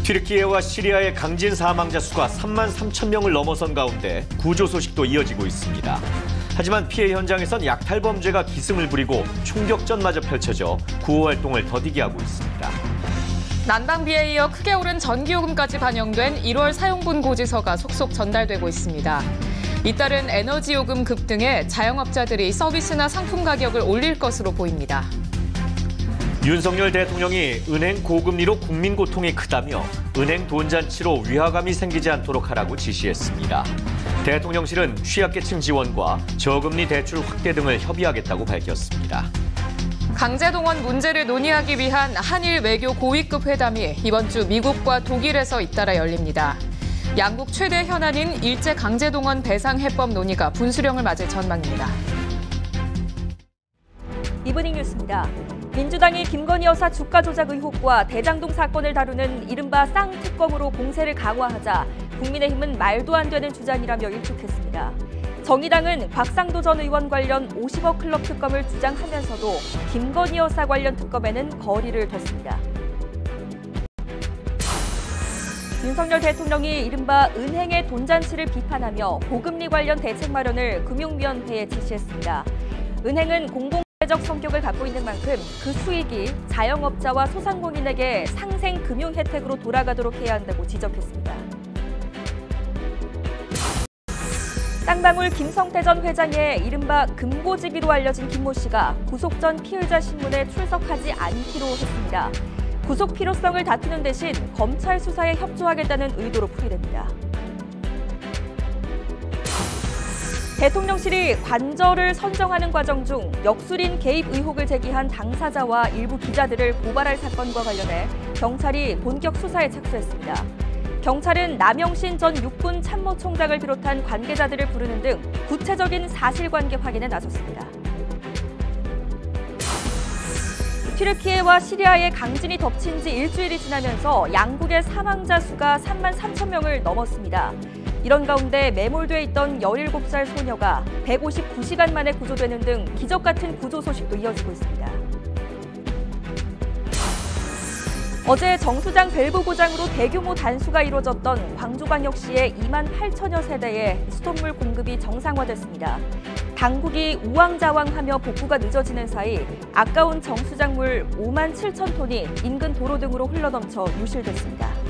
튀르키예와 시리아의 강진 사망자 수가 3만 3천 명을 넘어선 가운데 구조 소식도 이어지고 있습니다. 하지만 피해 현장에선 약탈범죄가 기승을 부리고 총격전마저 펼쳐져 구호 활동을 더디게 하고 있습니다. 난방비에 이어 크게 오른 전기요금까지 반영된 1월 사용분 고지서가 속속 전달되고 있습니다. 잇따른 에너지요금 급등에 자영업자들이 서비스나 상품 가격을 올릴 것으로 보입니다. 윤석열 대통령이 은행 고금리로 국민 고통이 크다며 은행 돈잔치로 위화감이 생기지 않도록 하라고 지시했습니다. 대통령실은 취약계층 지원과 저금리 대출 확대 등을 협의하겠다고 밝혔습니다. 강제동원 문제를 논의하기 위한 한일 외교 고위급 회담이 이번 주 미국과 독일에서 잇따라 열립니다. 양국 최대 현안인 일제 강제동원 배상 해법 논의가 분수령을 맞을 전망입니다. 이브닝 뉴스입니다. 민주당이 김건희 여사 주가 조작 의혹과 대장동 사건을 다루는 이른바 쌍특검으로 공세를 강화하자 국민의힘은 말도 안 되는 주장이라며 일축했습니다. 정의당은 곽상도 전 의원 관련 50억 클럽 특검을 주장하면서도 김건희 여사 관련 특검에는 거리를 뒀습니다. 윤석열 대통령이 이른바 은행의 돈잔치를 비판하며 고금리 관련 대책 마련을 금융위원회에 지시했습니다. 은행은 공공재적 성격을 갖고 있는 만큼 그 수익이 자영업자와 소상공인에게 상생 금융 혜택으로 돌아가도록 해야 한다고 지적했습니다. 쌍방울 김성태 전 회장의 이른바 금고지기로 알려진 김모 씨가 구속 전 피의자 신문에 출석하지 않기로 했습니다. 구속 필요성을 다투는 대신 검찰 수사에 협조하겠다는 의도로 풀이됩니다. 대통령실이 관저를 선정하는 과정 중 역술인 개입 의혹을 제기한 당사자와 일부 기자들을 고발할 사건과 관련해 경찰이 본격 수사에 착수했습니다. 경찰은 남영신 전 육군 참모총장을 비롯한 관계자들을 부르는 등 구체적인 사실관계 확인에 나섰습니다. 튀르키예와 시리아의 강진이 덮친 지 일주일이 지나면서 양국의 사망자 수가 3만 3천 명을 넘었습니다. 이런 가운데 매몰돼 있던 17살 소녀가 159시간 만에 구조되는 등 기적 같은 구조 소식도 이어지고 있습니다. 어제 정수장 밸브 고장으로 대규모 단수가 이루어졌던 광주광역시의 2만 8천여 세대에 수돗물 공급이 정상화됐습니다. 당국이 우왕좌왕하며 복구가 늦어지는 사이 아까운 정수장물 5만 7천 톤이 인근 도로 등으로 흘러넘쳐 유실됐습니다.